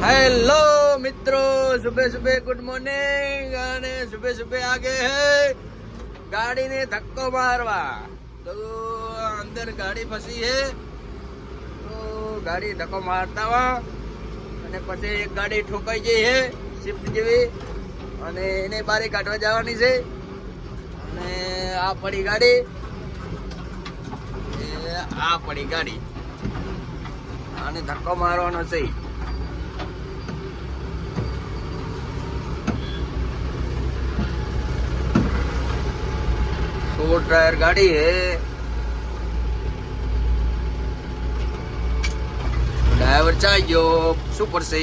Hello मित्रों, सुबह सुबह गुड मॉर्निंग। અને સુબહ સુબહ આગે હે ગાડીને ધક્કો મારવા. તો અંદર ગાડી ફસી હે, તો ગાડી ધક્કો મારતા વા અને પછી એક ગાડી ઠોકાઈ ગઈ હે શિફ્ટ જેવી, અને એને બારી કાઢવા જવાની છે. અને આ પડી ગાડી, આ પડી ગાડી, આને ધક્કો મારવાનો છે. फोर टायर गाड़ी है, ड्राइवर चाहिए सुपर से.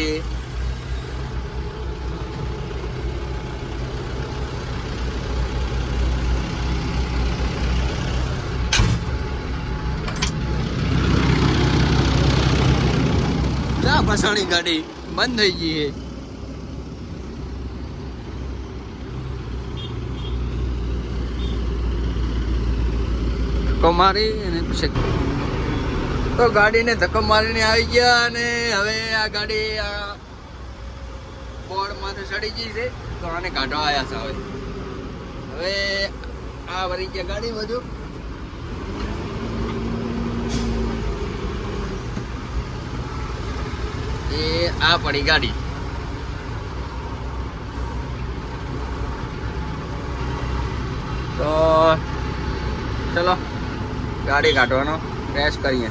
क्या फसानी गाड़ी बंद થઈ ગઈ है. ધક્કો મારી અને પછી તો ગાડીને ધક્કો મારીને આવી ગયા. અને હવે આ ગાડી આ બોર્ડ માંથી ચડી ગઈ છે, તો આને કાઢવા આવ્યા છે. હવે આ વળી ગયા ગાડી બધુ. એ આ પડી ગાડી. તો ચલો ગાડી કાઢવાનો પ્રયાસ કરીએ.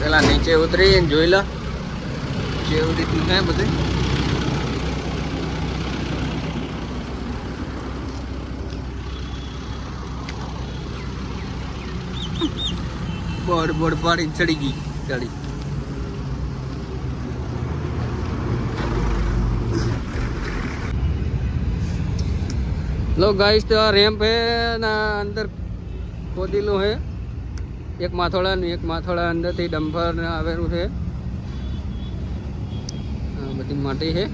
પેલા નીચે ઉતરી જોઈ લો જેવું રીતનું છે બધું. બોર્ડ પાડી ચડી ગઈ ગાડી. लो गाइस, तो रैम्प है ना अंदर खोदेલું है. एक माथोड़ा अंदर थी डम्पर ने आवेલું है. બધી માટી है.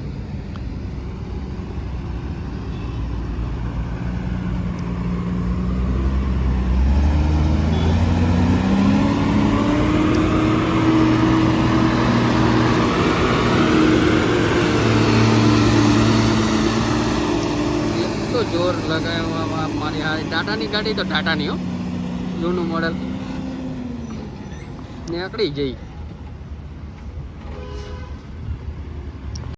जोर लगाए हुआ हमारी टाटा ની ગાડી, તો ટાટા ની હો, જૂનું મોડલ નીકળી જઈ.